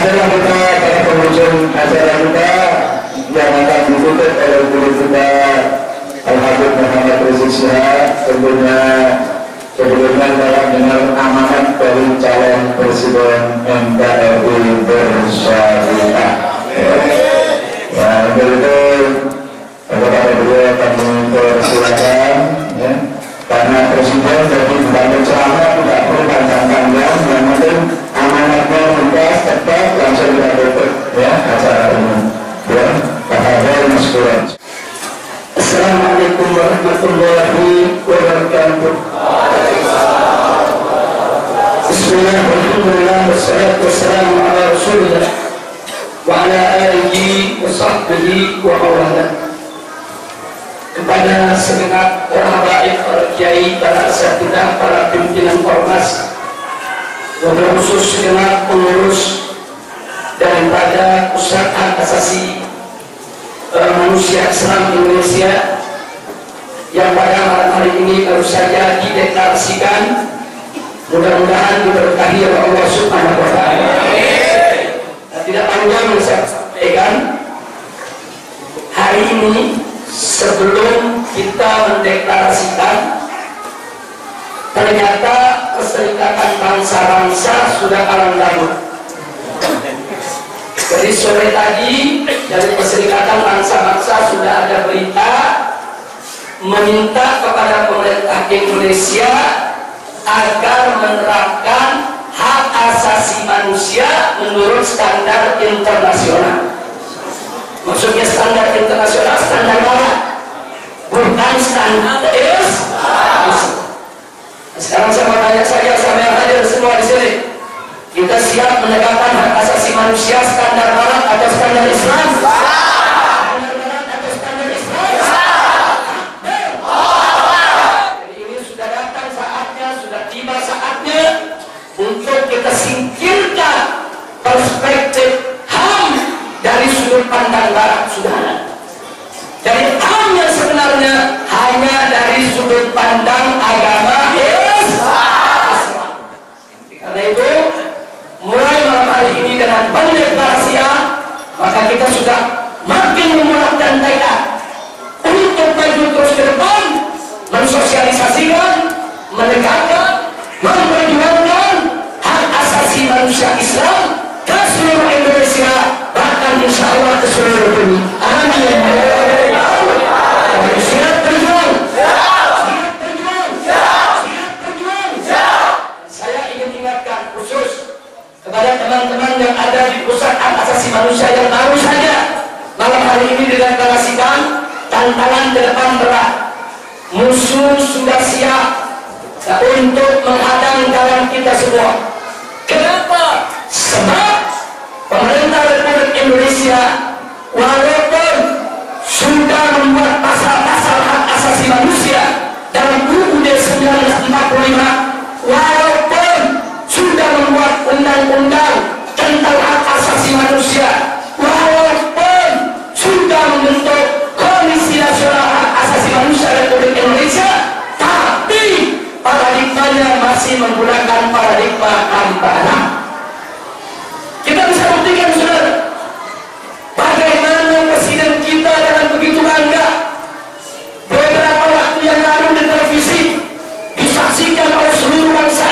Demikianlah kita pada penghujung acara kita yang akan ditutup oleh guru kita Al-Habib Muhammad Rizik Syihab. Tentunya sebelumnya dalam dengar amanat dari calon presiden NKRI bersyariah. Ya, untuk itu kepada beliau kami persilakan, ya, karena presiden jadi bukan berceramah, tidak perlu panjang-panjang, yang penting amanatnya mudah, tepat, langsung kita tutup, ya, acara ini. Ya, Pak Maskuran. Assalamualaikum warahmatullahi wabarakatuh. Bismillahirrahmanirrahim. Wassalatu wassalamu ala Rasulillah wa ala alihi wa sahbihi wa mawalah. Kepada segenap para habaib, para kiai, para asatidzah, para pimpinan ormas, wabil khusus segenap pengurus daripada Pusat Hak Asasi Manusia Islam Indonesia yang pada malam hari ini baru saja dideklarasikan, mudah-mudahan diberkahi oleh Allah Subhanahu wa Ta'ala. Tidak panjang saya sampaikan hari ini. Sebelum kita mendeklarasikan, ternyata Perserikatan Bangsa-Bangsa sudah kalang kabut. Jadi sore tadi dari Perserikatan Bangsa-Bangsa sudah ada berita meminta kepada pemerintah Indonesia agar menerapkan hak asasi manusia menurut standar internasional. Maksudnya standar internasional, standar mana? Bukan standar Islam. Sekarang saya mau tanya saja sama yang hadir semua di sini. Kita siap menegakkan hak asasi manusia standar barat atau standar Islam? Standar barat atau standar Islam? Jadi ini sudah datang saatnya, sudah tiba saatnya untuk kita singkirkan perspektif HAM dari sudut pandang barat sudah ada. Dari HAM yang sebenarnya hanya dari sudut pandang agama Islam. Karena itu mulai malam hari ini dengan pendeklarasian, maka kita sudah makin memulakkan tekad untuk maju terus ke depan, mensosialisasikan, menegakkan, memperjuangkan hak asasi manusia Islam ke seluruh Indonesia, bahkan insya Allah ke seluruh dunia. Amin. Siap berjuang. Saya ingin ingatkan khusus kepada teman-teman yang ada di Pusat Hak Asasi Manusia yang baru saja malam hari ini dideklarasikan, tantangan ke depan berat. Musuh sudah siap untuk menghadang kawan kita semua. Kenapa? Sebab pemerintah Republik Indonesia walaupun sudah membuat pasal-pasal hak asasi manusia dalam UUD 1945, walaupun sudah membuat undang-undang tentang hak asasi manusia, walaupun sudah membentuk Komisi Nasional Hak Asasi Manusia Republik Indonesia, tapi paradigmanya masih menggunakan paradigma ampara. Kita bisa buktikan, saudara, bagaimana presiden kita dengan begitu bangga beberapa waktu yang lalu di televisi disaksikan oleh seluruh bangsa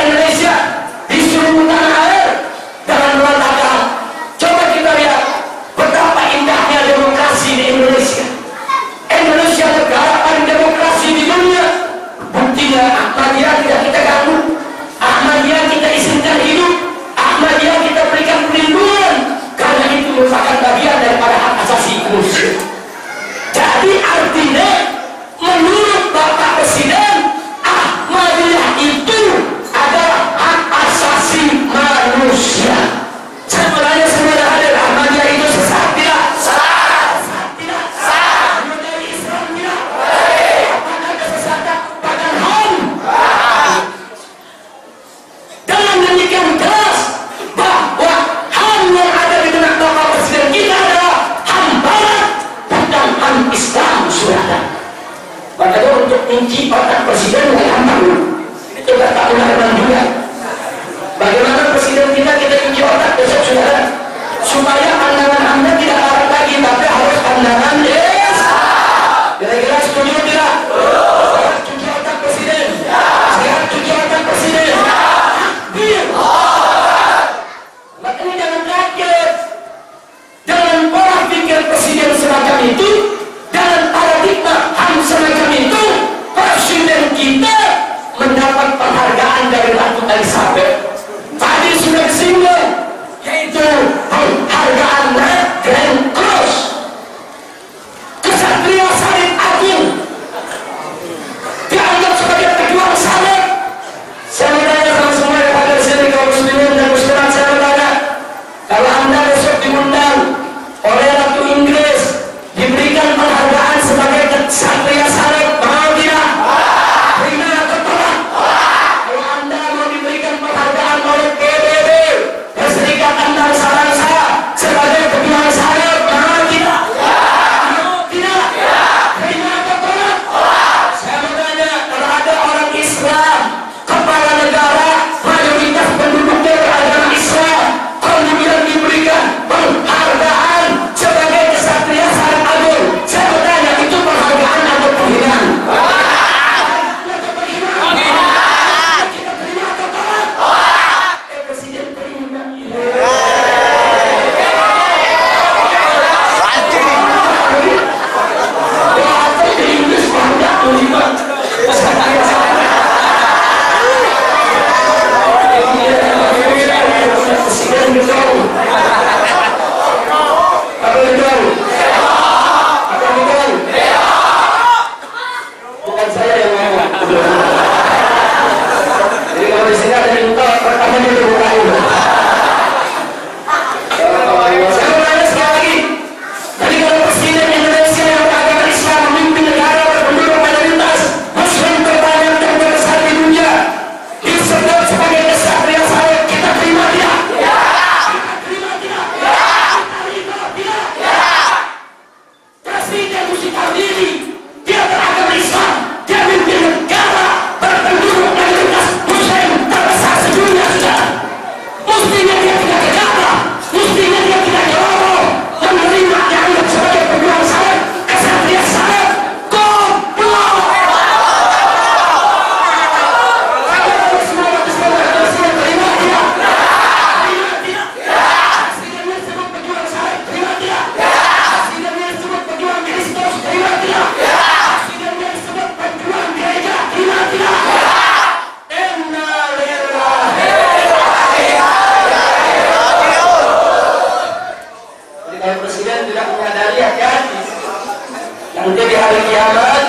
hari kiamat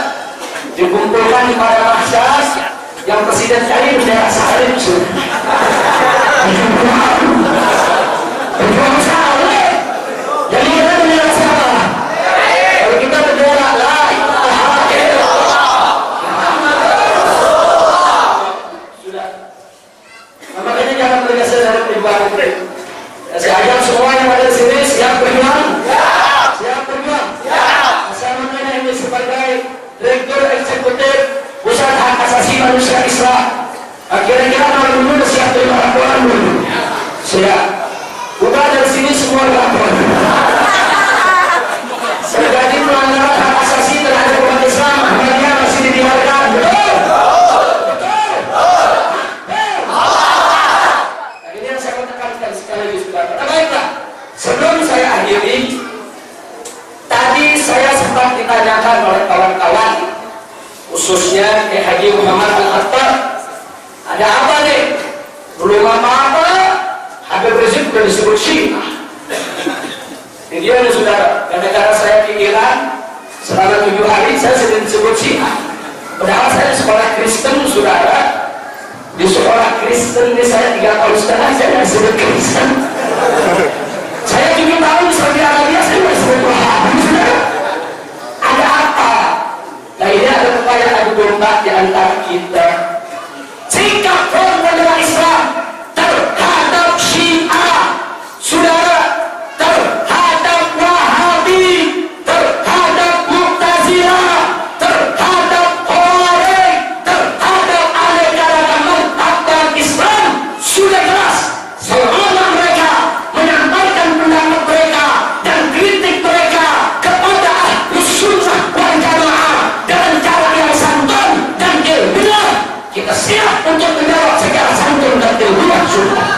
dikumpulkan pada mahsyar yang presiden cari daerah Salim berjuang saleh. Jadi kita bendera siapa? Kalau kita bendera la ilaha illallah sudah. Makanya jangan bergeser dari perjuangan itu. Saya ajak semua yang ada di sini siap berjuang. Siap berjuang. Saya mengenai ini sebagai Direktur Eksekutif Pusat Hak Asasi Manusia Islam. Kira-kira kalau dulu siap terima laporan dulu. Sudah. Bukan dari sini semua lapor. Terjadi pelanggaran hak asasi terhadap umat Islam, Ahmadiyah masih dibiarkan. Betul. Nah, ini yang saya mau tekankan sekali lagi sudah. Baiklah. Sebelum saya akhiri, tadi saya sempat ditanyakan oleh kawan-kawan, khususnya Haji Muhammad Al-Khattab, ada apa nih? Belum apa-apa, Habib Rizik sudah disebut Syiah. Ini dia nih saudara, gara-gara saya di Iran selama 7 hari saya sering disebut Syiah. Padahal saya sekolah Kristen saudara. Di sekolah Kristen ini saya 3 tahun setengah saya disebut Kristen. Saya 7 tahun di Saudi Arabia saya disebut Wahabi saudara. Ada apa? Nah ini ada upaya adu domba di antara kita. Sikap formula Islam terhadap Syiah, saudara, terhadap Wahabi, terhadap Mu'tazilah, terhadap Khawarij, terhadap aneka ragam mazhab Islam sudah jelas. Selama mereka menyampaikan pendapat mereka dan kritik mereka kepada Ahlus Sunnah wal Jamaah dengan cara yang santun dan ilmiah, kita siap untuk menjawab secara santun dan ilmiah sunnah.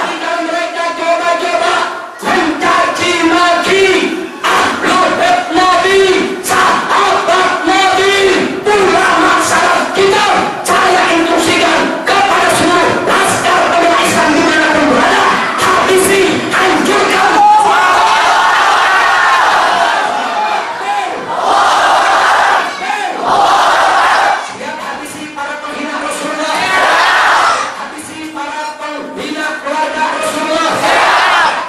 Jika mereka coba-coba mencaci maki Ahlul Bait Nabi, sahabat Nabi, ulama salaf kita, saya instruksikan kepada seluruh laskar pembela Islam dimanapun berada, habisi, hancurkan. Siap habisi para penghina Rasulullah, habisi para penghina keluarga Rasulullah,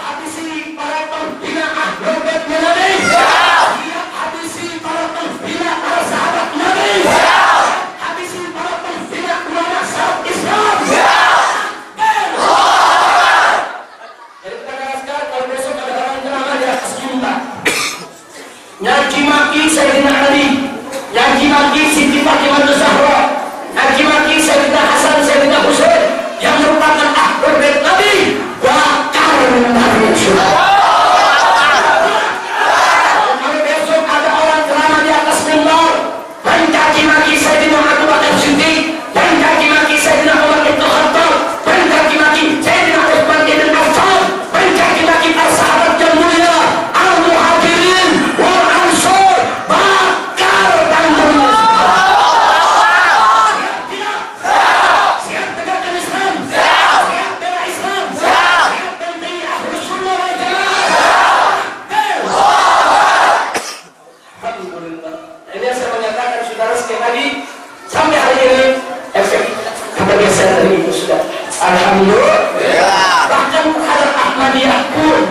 habisi para penghina Ahlul Bait Nabi, siap habisi para penghina para sahabat Nabi, habisi para penghina ulama salaf Islam. Jadi kita jelaskan kalau besok ada orang ceramah di atas mimbar nyaci maki Sayyidina Ali, nyaci maki Siti Fatimah Zahra, nyaci maki Sayyidina Hasan, Sayyidina Husain yang merupakan Ahlul Bait Nabi, bakar Nabi sudah. Kalau besok ada orang ceramah di atas mimbar mencaci maki Sayyidina Abu Bakar Siddiq, mencaci maki Sayyidina Umar bin Khattab, mencaci maki Sayyidina Utsman bin Affan, mencaci maki para sahabat yang mulia, al-muhajirin wal ansor, bakar dan bunuh. Siap tegakkan Islam, siap bela Islam, siap penting Ahlus Sunnah wal Jamaah. Alhamdulillah. Ini yang saya menyatakan saudara sekali lagi, sampai hari ini efek kebiasaan dari itu sudah. Alhamdulillah. Bahkan terhadap Ahmadiyah pun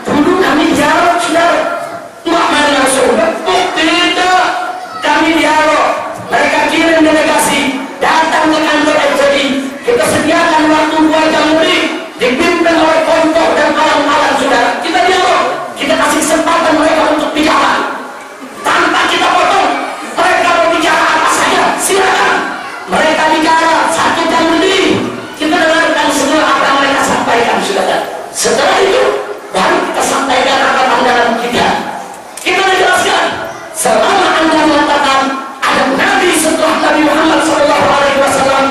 dulu kami dialog saudara. Muhammad Rasulullah tidak, kami dialog. Mereka kirim delegasi datang ke kantor FPI. Kita sediakan waktu 2 jam lebih dipimpin oleh kontor dan alam-alam saudara. Kita dialog, kita kasih kesempatan mereka untuk bicara tanpa kita potong. Mereka mau bicara apa saja silakan. Mereka bicara 1 jam lebih, kita dengarkan semua apa yang mereka sampaikan saudara. Setelah itu baru kita sampaikan apa pandangan kita. Kita menjelaskan selama Anda mengatakan ada Nabi setelah Nabi Muhammad SAW,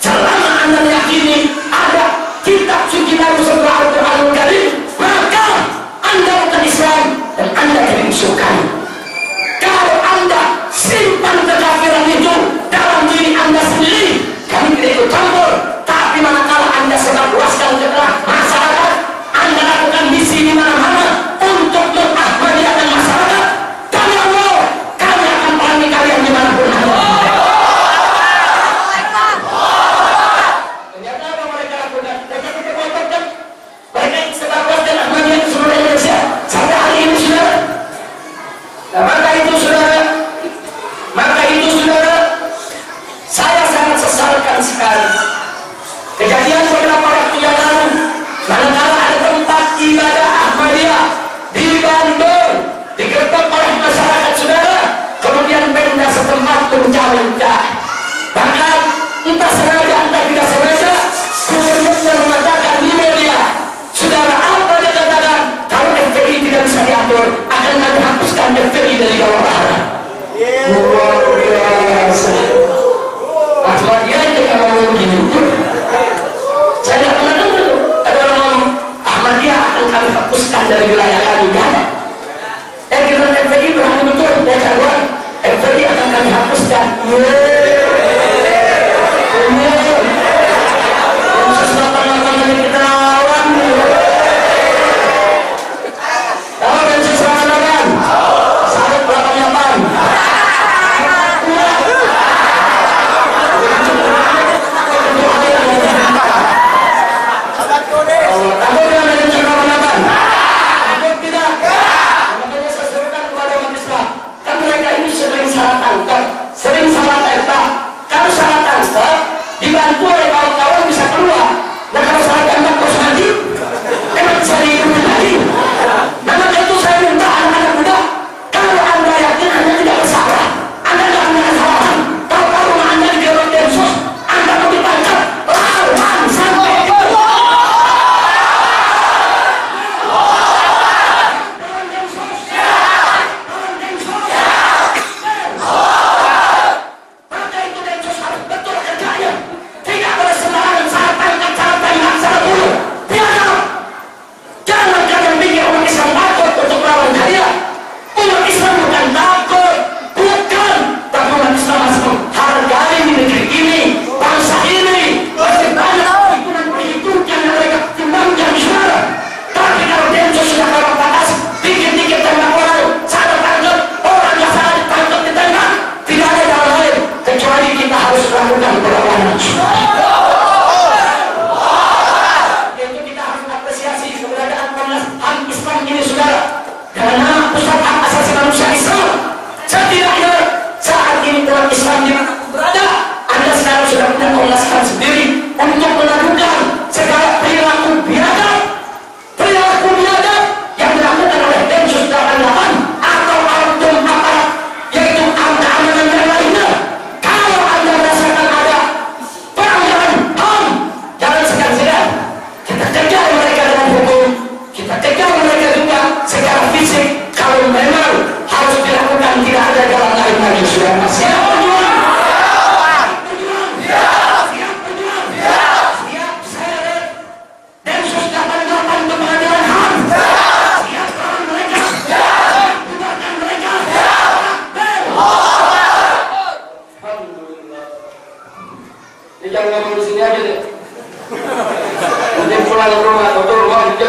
selama Anda meyakini ada kitab suci baru setelah Al-Quranul Karim, maka Anda bukan Islam dan Anda tidak musuhkan. Kalau Anda simpan kekafiran itu dalam diri Anda sendiri, kami tidak ikut campur. Tapi manakala Anda sedang luaskan ke tengah masyarakat, Anda lakukan misi di mana-mana untuk mengahmadiyahkan masyarakat, kami Allah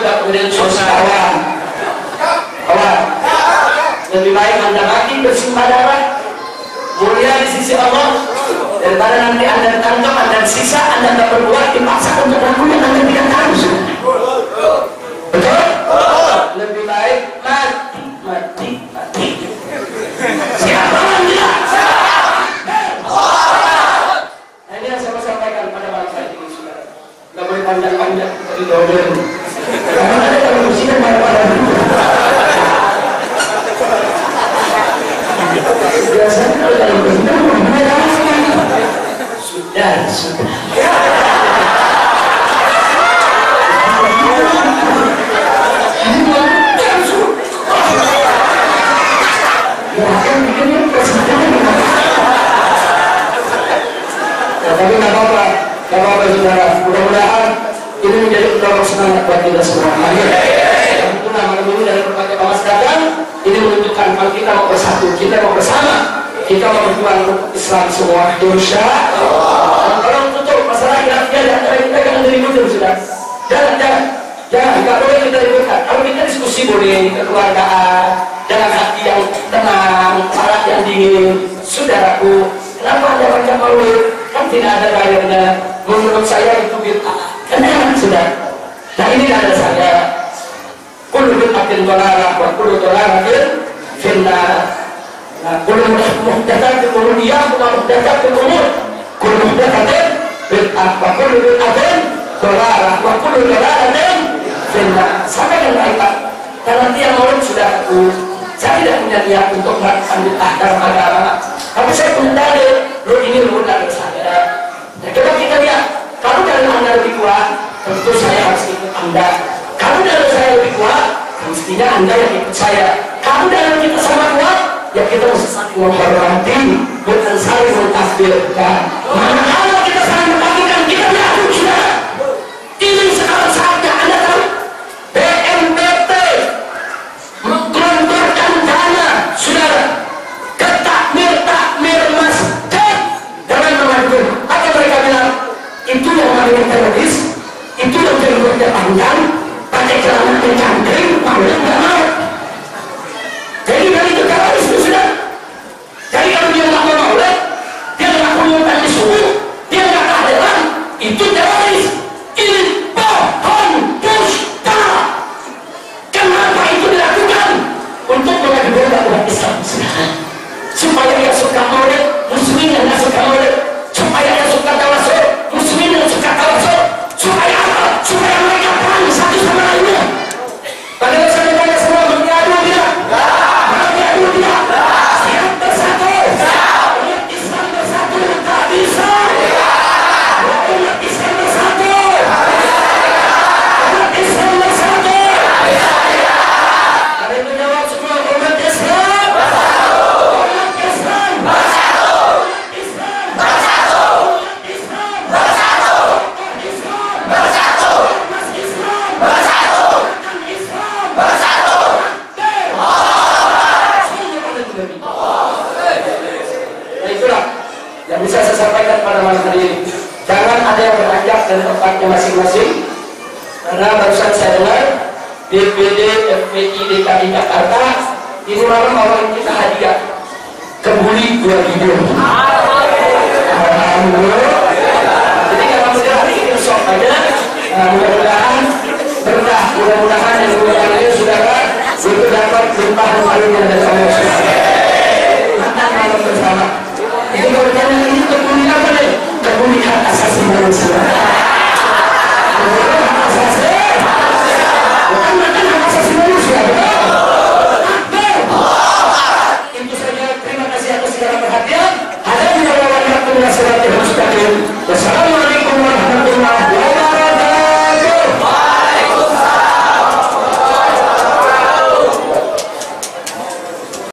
juga kemudian kawan. Lebih baik Anda mati bersimbah darah mulia di sisi Allah daripada nanti Anda ditangkap, Anda sisa, Anda tidak berbuat, dipaksa untuk laku yang Anda tidak tahu. Betul? Lebih baik mati. Siapa Anda? Nah, ini yang saya mau sampaikan pada bangsa ini, saudara. Tidak boleh panjang-panjang dari dober. Karena ada kalau musik pada biasanya kalau dari benar sudah. Tapi nggak apa-apa saudara. Mudah-mudahan ini menjadi utama semangat buat kita semua. Itu nama ini dari berbagai masyarakat. Ini menunjukkan kalau kita mau bersatu, kita mau bersama, kita mau berjuang untuk Islam semua. Insya Allah. Kalau tutup masalah khilafiyah di antara kita jangan ribut sudah. Jangan, nggak boleh kita ributkan. Kalau kita diskusi boleh kekeluargaan, jangan hati yang tenang, salat yang dingin. Saudaraku, kenapa Anda baca maulid? Kan tidak ada bayarnya. Menurut saya itu bid'ah. Kenapa sudah? Nah ini ada saya. Kullu bid'atin dhalalah wa kullu dhalalatin finnar. Nah, kullu muhdatsatin umuriyah wa muhdatsatin umur. Kullu muhdatsatin bid'ah wa kullu bid'atin dhalalah wa kullu dhalalatin finnar. Sampai yang baik Pak. Karena dia maulid sudah saya tidak punya niat untuk melakukan bid'ah dalam agama. Tapi saya punya dalil. Ini menurut dari saya. Nah, coba kita lihat. Kalau dari Anda lebih kuat, tentu saya harus ikut Anda. Kalau dari saya lebih kuat, mestinya Anda yang ikut saya. Kalau dari kita sama kuat, ya kita mesti saling menghormati, bukan saling mentakbirkan. Mana kalau kita saling mentakbirkan, kita yakin sudah. Ini sekarang saatnya Anda tahu. BNPT menggelontorkan dana, saudara, ke takmir masjid dengan mengatur. Apa mereka bilang? Itu yang namanya teroris, itu yang jenggotnya panjang, pakai celana mencangkring, paling nggak mau. Jadi dari itu teroris itu sudah. Jadi kalau dia nggak mau maulid, dia nggak punya di suku, dia nggak kehadiran, itu teroris. Ini bohong dusta. Kenapa itu dilakukan? Untuk mengajukan dakwah Islam supaya dia suka maulid, muslimin yang nggak suka maulid, supaya dia suka tawasul, muslimin yang suka tawasul, supaya apa? Supaya mereka perang satu sama lainnya. Padahal saya tanya semua berdiadu dia, berdiadu dia, siap bersatu, umat Islam bersatu, tak bisa. Umat Islam bersatu, umat Islam bersatu. Ada yang menjawab semua umat Islam, umat Islam bersatu, umat Islam bersatu, umat Islam bersatu, umat Islam bersatu, umat Islam bersatu, umat Islam bersatu. Nah itulah yang bisa saya sampaikan pada malam hari ini. Jangan ada yang beranjak dari tempatnya masing-masing. Karena barusan saya dengar DPD FPI DKI Jakarta ini malam bawain kita hadiah kebuli 2 video. Jadi kalau sudah hari ini sok aja, mudah-mudahan berkah, mudah-mudahan yang mudah-mudahan saudara itu dapat limpah kembalinya dari Allah. Makan malam bersama. Jadi kalau ditanya ini kebuli apa nih? Kebuli hak asasi manusia. Hak asasi, bukan makan hak asasi manusia, betul? Itu saja. Terima kasih atas segala perhatian. Ada yang warahmatullahi wabarakatuh. Wassalamualaikum.